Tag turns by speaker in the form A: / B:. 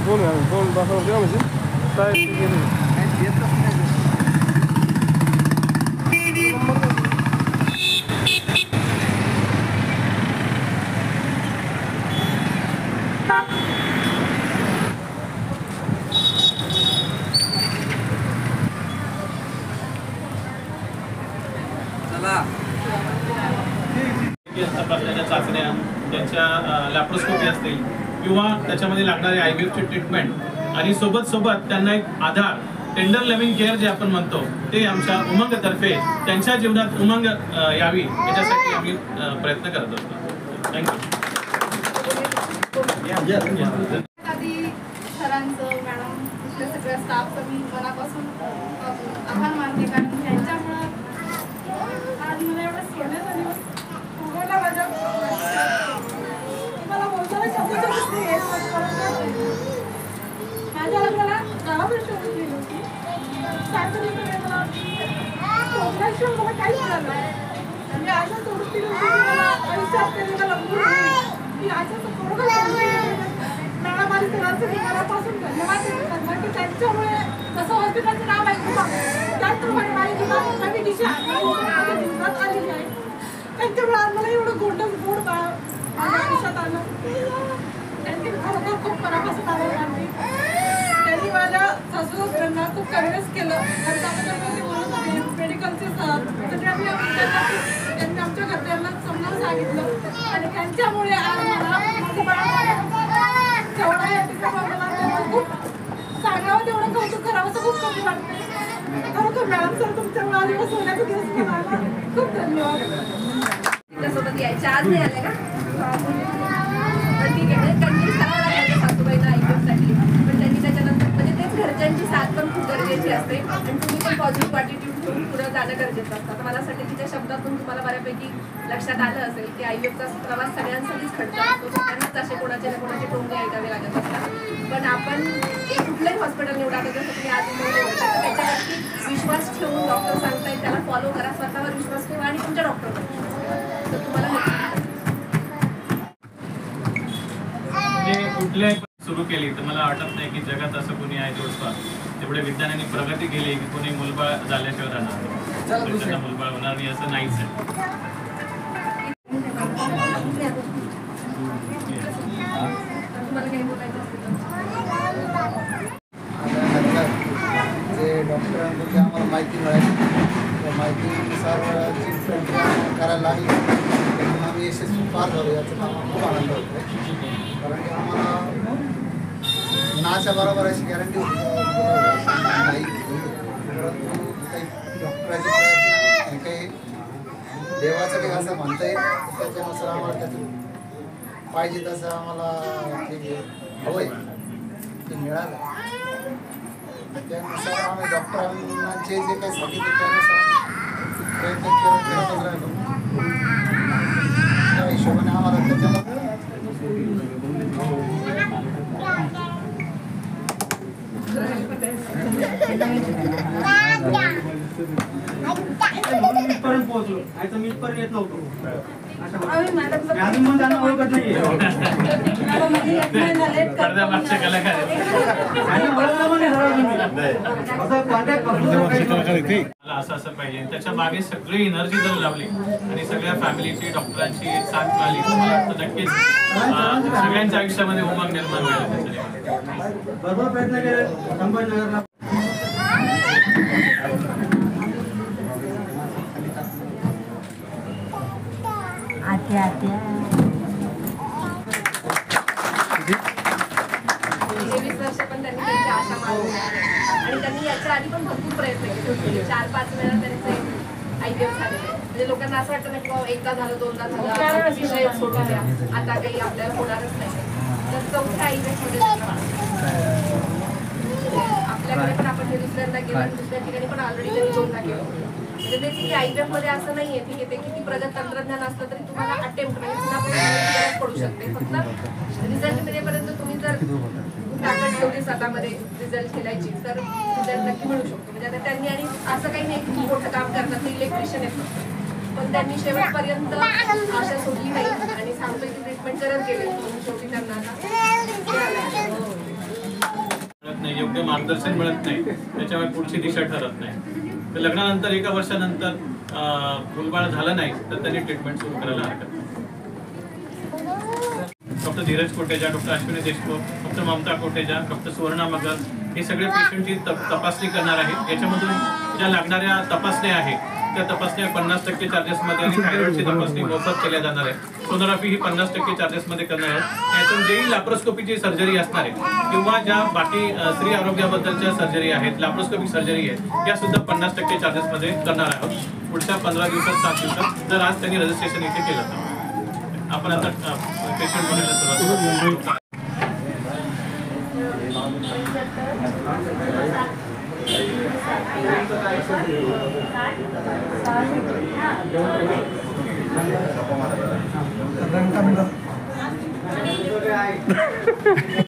A: Phone दाखवून द्या म्हणजे काय
B: तपासण्याच्या चाचण्या, त्यांच्या लॅप्रोस्कोपी असतील किंवा त्याच्यामध्ये लागणारे IVFची ट्रीटमेंट आणि सोबत त्यांना एक आधार टेंडर लिव्हिंग केअर जे आपण म्हणतो ते आमच्या उमंगतर्फे त्यांच्या जीवनात उमंग यावी याच्यासाठी आम्ही प्रयत्न करत असतो. थँक्यू.
C: सरांचं मॅडम तिथल्या सगळ्या स्टाफचं मी मनापासून आभार मानते, कारण त्यांच्यामुळं आज मला एवढं सोन्याचा दिवस उगवला माझ्या. मला बोलताना शब्दाच्या गोष्टी येत माझ्या लग्नाला गावाकडे शोधून गेली होती. सासरीकडे मला कोकणाशिवाय मला काहीच मिळालं नाही. मी अशा सोडून दिली होती की मला आयुष्यात त्यांनी मला की अशाचं थोडं मॅडम आणि सरांचं मी मनापासून धन्यवाद देतात की त्यांच्यामुळे जसं हॉस्पिटलचं नाव ऐकलं त्याचप्रमाणे माझ्या जीवनात नवी दिशा माझ्या जीवनात आलेली आहे. त्यांच्यामुळे आज मला एवढं गोड माझ्या आयुष्यात आलं. त्यांनी खरोखर खूप मनापासून आलेलं आहे. त्यांनी माझ्या सासूसासऱ्यांना खूप कन्व्हिन्स केलं. मेडिकलचे त्यांनी आमच्या घरच्यांना समजावून सांगितलं आणि त्यांच्यामुळे आज मला जेवढा या ठिकाणी मला खूप सांगावं तेवढं कौतुक करावं असं खूप कमी वाटतं. खरोखर मॅडम सर तुमच्यामुळे आज एवढा सोन्याचा दिवस मला आला. खूप धन्यवाद.
D: तिच्यासोबत यायच्या आज नाही आले का? ठीक आहे, कंटिन्यू करावं लागेल सासूबाईला IVFसाठी, पण त्यांनी त्याच्यानंतर म्हणजे तेच घरच्यांची साथ पण खूप गरजेची असते आणि तुम्ही पण पॉझिटिव्ह ॲटिट्यूड ठेवून पुढे जाणं गरजेचं असतं. मला असं वाटतं तिच्या शब्दातून तुम्हाला बऱ्यापैकी लक्षात आलं असेल की IVFचा प्रवास सगळ्यांसाठीच खडतर असतो. सगळ्यांनाच असे कोणाचे ना कोणाचे टोमणे ऐकावे लागत असतात. पण आपण एक कुठलंही हॉस्पिटल निवडा जसं तुम्ही आज त्याच्यावरती विश्वास ठेवून डॉक्टर सांगतायत त्याला फॉलो करा, स्वतःवर विश्वास ठेवा आणि तुमच्या डॉक्टरवर तर तुम्हाला
B: कुठल्याही सुरू केली तर मला वाटत नाही की जगात असं कोणी आहे जोडपा तेवढे विज्ञानाने प्रगती केली की कोणी मुलबाळ झाल्याशिवाय राहणार त्यांना मुलबाळ होणार नाही असं नाहीच आहे.
E: जे डॉक्टरांकडे आम्हाला माहिती मिळाली त्या माहितीनुसार ट्रीटमेंट करायला लागली त्यातून आम्ही यशस्वी पार झालो याचा आम्हाला खूप आनंद होतो. कारण की आम्हाला नाच्या बरोबर अशी गॅरंटी होती नाही, परंतु काही डॉक्टराचे प्रयत्न आणि काही देवाचं काही असं म्हणता येईल त्याच्यानुसार आम्हाला त्यातून पाहिजे तसं आम्हाला ते हवं आहे ते मिळालं. त्यानुसार आम्ही डॉक्टरांचे जे काही सांगितलं त्यानुसार प्रयत्न करतच राहिलो. त्या हिशोबाने आम्हाला त्याच्यामध्ये
A: पोहोचलो नाही तर मी पण येत नव्हतो.
B: असं पाहिजे त्याच्या मागे सगळी एनर्जी जर लावली आणि सगळ्या फॅमिलीची डॉक्टरांची साथ मिळाली तर मला वाटतं नक्कीच सगळ्यांच्या आयुष्यामध्ये उमंग निर्माण मिळेल.
A: भरपूर प्रयत्न केले संभाजीनगरला.
D: आत्या 23 वर्ष पण त्यांनी त्यांची आशा मारली आणि त्यांनी याच्या आधी पण भरपूर प्रयत्न केले. 4-5 वेळा त्यांचे IVF झालेले. म्हणजे लोकांना असं वाटतं ना की बाबा एकदा झालं दोनदा झालं विषय सोडून द्या आता काही आपल्याला होणारच नाही. तर 4थ्या IVF मध्ये आपल्याकडे पण आपण हे दुसऱ्यांदा गेलं दुसऱ्या ठिकाणी पण ऑलरेडी त्यांनी 2दा केलं. म्हणजे बेसिकली IVF मध्ये असं नाहीये ठीक आहे ते किती प्रगत तंत्रज्ञान असलं तरी तुम्हाला अटेम्प्ट म्हणजे पुन्हा गरज पडू शकते. फक्त रिझल्ट मिळेपर्यंत तुम्ही जर ताकद ठेवली स्वतःमध्ये रिझल्ट खेळायची तर रिझल्ट नक्की मिळू शकतो. म्हणजे आता त्यांनी आणि असं काही नाही की मोठं काम करतात ते इलेक्ट्रिशियन आहेत पण त्यांनी शेवटपर्यंत आशा सोडली नाही आणि सांगतोय की ट्रीटमेंट करत गेले शेवटी त्यांना
B: योग्य मार्गदर्शन मिळत नाही, त्याच्यामुळे पुढची दिशा ठरत नाही. तर लग्नानंतर 1 वर्षानंतर मुलबाळ झालं नाही तर त्यांनी ट्रीटमेंट सुरू करायला हरकत नाही. Doctor Dheeraj Koteja, doctor Ashwini Deshmukh, doctor Mamta Koteja, doctor Suvarna Magar हे सगळे पेशंटची तपासणी करणार आहेत. याच्यामधून ज्या लागणाऱ्या तपासण्या आहेत त्या तपासण्या 50% चार्जेसमध्ये आणि थायरॉइडची तपासणी मोफत केल्या जाणार आहे. सोनोग्राफी ही 50% चार्जेसमध्ये करणार आहे. यातून जेही लॅप्रोस्कोपीची सर्जरी असणार आहे किंवा ज्या बाकी स्त्री आरोग्याबद्दलच्या सर्जरी आहेत, लॅप्रोस्कोपिक सर्जरी आहे, या सुद्धा 50% चार्जेसमध्ये करणार आहोत पुढच्या 15 दिवसात 7 दिवसात, जर आज त्यांनी रजिस्ट्रेशन इथे केलं तर. आपण आता पेशंट बनायला सुरुवात करू.